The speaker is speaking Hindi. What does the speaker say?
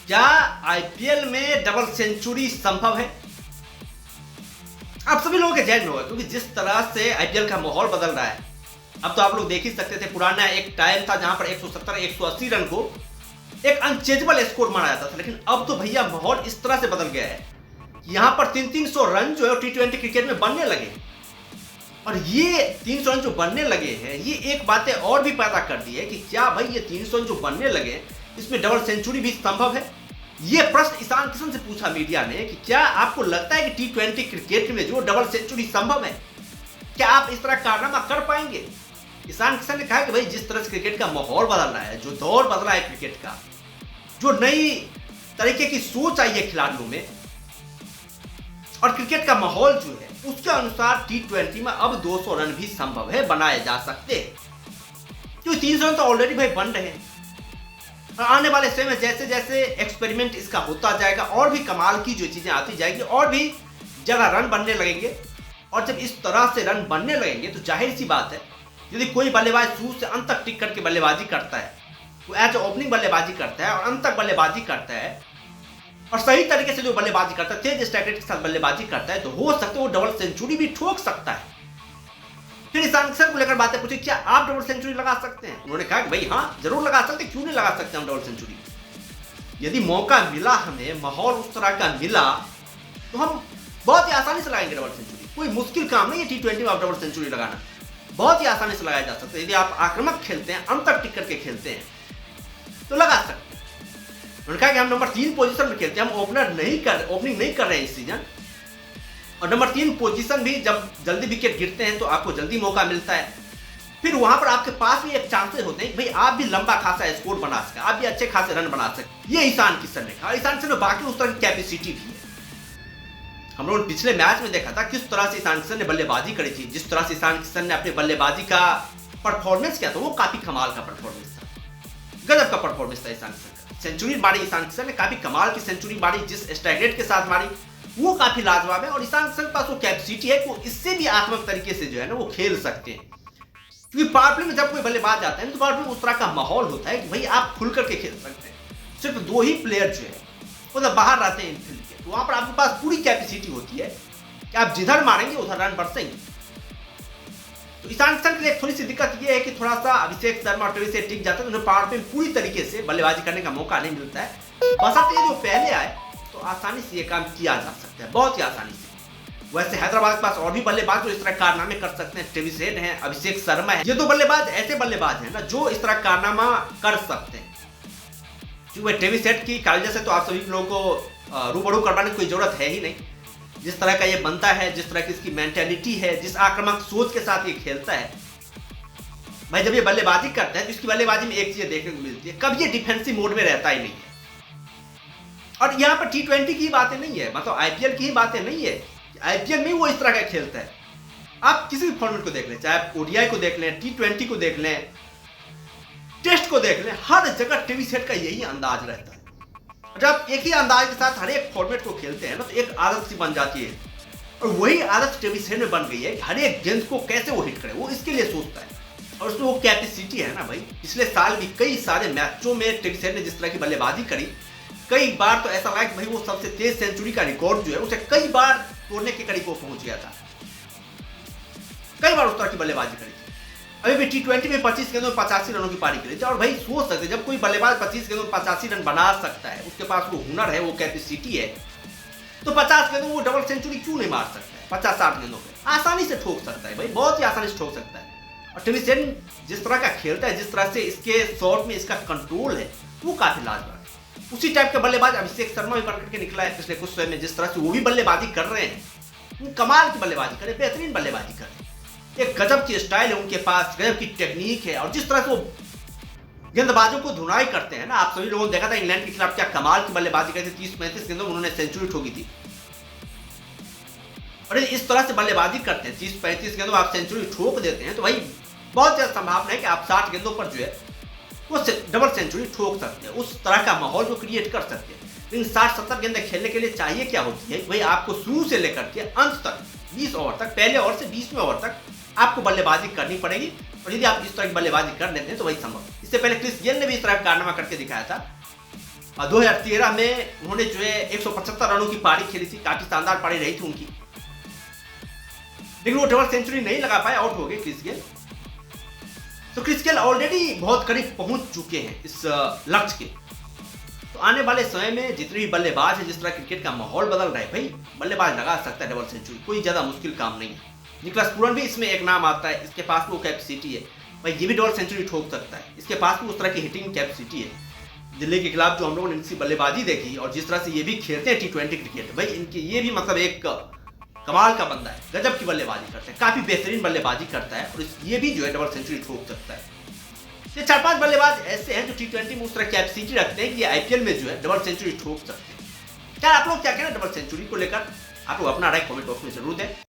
क्या आईपीएल में डबल सेंचुरी संभव है? आप सभी लोगों के जहन में होगा, क्योंकि जिस तरह से आईपीएल का माहौल बदल रहा है। अब तो आप लोग देख ही सकते थे, पुराना एक टाइम था जहां पर 170 180 रन को एक अनचेजेबल स्कोर माना जाता था, लेकिन अब तो भैया माहौल इस तरह से बदल गया है, यहां पर 300 रन जो है टी20 क्रिकेट में बनने लगे। और ये 300 रन जो बनने लगे हैं, ये एक बातें और भी पैदा कर दी है कि क्या भाई ये 300 रन जो बनने लगे इसमें डबल सेंचुरी भी संभव है? ये प्रश्न ईशान किशन से पूछा मीडिया ने कि क्या आपको लगता है कि टी20 क्रिकेट में जो डबल सेंचुरी संभव है, क्या आप इस तरह कारनामा कर पाएंगे? ईशान किशन ने कहा कि भाई जिस तरह से क्रिकेट का माहौल बदल रहा है, जो दौर बदला है क्रिकेट का, जो नई तरीके की सोच आई है खिलाड़ियों में और क्रिकेट का माहौल जो है उसके अनुसार टी20 में अब 200 रन भी संभव है, बनाए जा सकते हैं। क्योंकि 300 रन तो ऑलरेडी भाई बन रहे हैं और आने वाले समय में जैसे जैसे एक्सपेरिमेंट इसका होता जाएगा और भी कमाल की जो चीजें आती जाएगी और भी जगह रन बनने लगेंगे। और जब इस तरह से रन बनने लगेंगे तो जाहिर सी बात है, यदि कोई बल्लेबाज शुरू से अंत तक टिक करके बल्लेबाजी करता है, वो एज ओपनिंग बल्लेबाजी करता है और अंत तक बल्लेबाजी करता है और सही तरीके से जो बल्लेबाजी करता है, तेज स्ट्राइक के साथ बल्लेबाजी करता है, तो हो सकता है वो डबल सेंचुरी भी ठोक सकता है। फिर ईशान किशन को लेकर बातें पूछी, क्या आप डबल सेंचुरी लगा सकते हैं? उन्होंने कहा कि भाई हाँ, जरूर लगा सकते, क्यों नहीं लगा सकते हम डबल सेंचुरी। यदि मौका मिला, हमें माहौल उस तरह का मिला, तो हम बहुत ही आसानी से लगाएंगे डबल सेंचुरी। कोई मुश्किल काम नहीं है टी20 में आप डबल सेंचुरी लगाना, बहुत ही आसानी से लगाया जा सकता है। यदि आप आक्रामक खेलते हैं, अंत तक टिक करके खेलते हैं, तो लगा सकते हैं। उन्होंने कहा कि हम नंबर 3 पोजीशन में खेलते हैं, हम ओपनिंग नहीं कर रहे हैं इस सीजन, और नंबर 3 पोजीशन भी जब जल्दी विकेट गिरते हैं तो आपको जल्दी मौका मिलता है। फिर वहां पर आपके पास भी एक चांसेस होते हैं कि भाई आप भी लंबा खासा स्कोर बना सके, आप भी अच्छे खासे रन बना सके। ये ईशान किशन ने कहा। ईशान किशन ने बाकी उस तरह की कैपेसिटी भी है। हम लोगों ने पिछले मैच में देखा था किस तरह से ईशान किशन ने बल्लेबाजी करी थी, जिस तरह से ईशान किशन ने अपने बल्लेबाजी का परफॉर्मेंस किया था, वो काफी कमाल का परफॉर्मेंस था, गजब का परफॉर्मेंस था ईशान किशन का। सेंचुरी मारी ईशान किशन ने, काफी कमाल की सेंचुरी मारी, जिस स्ट्राइक रेट के साथ मारी वो काफी लाजवाब है। और ईशान किशन के पास वो कैपेसिटी है कि वो इससे भी आत्मक तरीके से जो है ना वो खेल सकते हैं। क्योंकि पावर प्ले में जब कोई बल्लेबाज आता है तो पावर प्ले में उस तरह का माहौल होता है कि भाई आप खुल करके खेल सकते हैं। सिर्फ 2 ही प्लेयर जो है वो तो बाहर रहते हैं इनफील्ड के, तो वहां पर आपके पास पूरी कैपेसिटी होती है कि आप जिधर मारेंगे उधर रन बरसेंगे। तो ईशान किशन के लिए थोड़ी सी दिक्कत ये है कि थोड़ा सा अभिषेक शर्मा और टेवी से टिक जाते हैं, उन्हें पावर प्ले में पूरी तरीके से बल्लेबाजी करने का मौका नहीं मिलता है। बशर्ते जो पहले आए तो आसानी से ये काम किया जा सकता है, बहुत ही आसानी से। वैसे हैदराबाद के पास और भी बल्लेबाज जो इस तरह कारनामे कर सकते हैं, टेवी सेठ हैं, अभिषेक शर्मा है। ये 2 बल्लेबाज ऐसे बल्लेबाज हैं ना जो इस तरह कारनामा कर सकते हैं। क्योंकि टेवी सेठ की कायदे से तो आप सभी लोगों को रूबरू करवाने की कोई जरूरत है ही नहीं। जिस तरह का ये बनता है, जिस तरह की इसकी मेंटेलिटी है, जिस आक्रामक सोच के साथ ये खेलता है, भाई जब ये बल्लेबाजी करता है तो इसकी बल्लेबाजी में एक चीज देखने को मिलती है, कभी ये डिफेंसिव मोड में रहता ही नहीं है। और यहाँ पर टी20 की बातें नहीं है, मतलब आईपीएल की ही बातें नहीं है, आईपीएल में वो इस तरह का खेलता है। आप किसी भी फॉर्मेट को देख लें, चाहे आप ओडीआई को देख लें, टी20 को देख लें, टेस्ट को देख लें, हर जगह टेवी सेट का यही अंदाज रहता है। जब एक ही अंदाज के साथ हर एक फॉर्मेट को खेलते हैं ना, तो एक आदत सी बन जाती है। और वही आदत टेवी सेट में बन गई है, हर एक गेंद को कैसे वो हिट करे, वो इसके लिए सोचता है। और उसमें वो कैपेसिटी है ना भाई। पिछले साल भी कई सारे मैचों में टेवी सेट ने जिस तरह की बल्लेबाजी करी, कई बार तो ऐसा लगा कि भाई वो सबसे तेज सेंचुरी का रिकॉर्ड जो है उसे कई बार तोड़ने के करीब वो पहुंच गया था। कई बार उस तरह की बल्लेबाजी करी थी। अभी भी टी20 में 25 गेंदों में 85 रनों की पारी करी थी। और भाई सोच सकते, जब कोई बल्लेबाज 25 गेंदों में 85 रन बना सकता है, उसके पास वो हुनर है, वो कैपेसिटी है, तो 50 गेंदों में वो डबल सेंचुरी क्यों नहीं मार सकता है? 50-60 गेंदों पे आसानी से ठोक सकता है भाई, बहुत ही आसानी से ठोक सकता है। और टेवी सेट जिस तरह का खेलता है, जिस तरह से इसके शॉट में इसका कंट्रोल है, वो काफी लाजवाब है। उसी टाइप के बल्लेबाज अभिषेक शर्मा भी बनकर के निकला है पिछले कुछ समय में। जिस तरह से वो भी बल्लेबाजी कर रहे हैं, कमाल की बल्लेबाजी कर रहे हैं, बेहतरीन बल्लेबाजी कर रहे हैं। एक गजब की स्टाइल है उनके पास, गजब की टेक्निक है। और जिस तरह से वो गेंदबाजों को धुनाई करते हैं ना, आप सभी लोगों ने देखा था इंग्लैंड के खिलाफ क्या कमाल की बल्लेबाजी करते, 30-35 गेंदों में उन्होंने सेंचुरी ठोकी थी। और इस तरह से बल्लेबाजी करते हैं, 30-35 गेंदों में आप सेंचुरी ठोक देते हैं, तो भाई बहुत ज्यादा संभावना है कि आप 60 गेंदों पर जो है वो डबल सेंचुरी ठोक सकते हैं। उस तरह का माहौल वो क्रिएट कर सकते हैं। लेकिन 60-70 गेंदें खेलने के लिए चाहिए क्या होती है भाई, आपको शुरू से लेकर के अंत तक 20 ओवर तक, पहले ओवर से 20वें ओवर तक आपको बल्लेबाजी करनी पड़ेगी। और यदि आप इस तरह की बल्लेबाजी कर लेते हैं तो वही संभव। इससे पहले क्रिस गेल ने भी इस तरह का कारनामा करके दिखाया था 2013 में उन्होंने जो है 175 रनों की पारी खेली थी, काफी शानदार पारी रही थी उनकी, लेकिन वो डबल सेंचुरी नहीं लगा पाए, आउट हो गए क्रिस गेल। तो क्रिस गेल ऑलरेडी बहुत करीब पहुंच चुके हैं इस लक्ष्य के। तो आने वाले समय में जितने भी बल्लेबाज है, जिस तरह क्रिकेट का माहौल बदल रहा है, भाई बल्लेबाज लगा सकता है डबल सेंचुरी, कोई ज्यादा मुश्किल काम नहीं है। निकोलस पूरन भी इसमें एक नाम आता है, इसके पास वो कैपेसिटी है, भाई ये भी डबल सेंचुरी ठोक सकता है, इसके पास भी उस तरह की हिटिंग कैपेसिटी है। दिल्ली के खिलाफ जो हम लोगों ने इनकी बल्लेबाजी देखी और जिस तरह से ये भी खेलते हैं T20 क्रिकेट, भाई इनकी ये भी मतलब एक कमाल का बंदा है, गजब की बल्लेबाजी करता है, काफी बेहतरीन बल्लेबाजी करता है, और ये भी जो है डबल सेंचुरी ठोक सकता है। ये 4-5 बल्लेबाज ऐसे हैं जो T20 में उस तरह कैपेसिटी रखते हैं कि ये IPL में जो है डबल सेंचुरी ठोक सकते हैं। क्या आप लोग क्या कहना डबल सेंचुरी को लेकर? आप लोग अपना राय कमेंट बॉक्स में जरूर दें।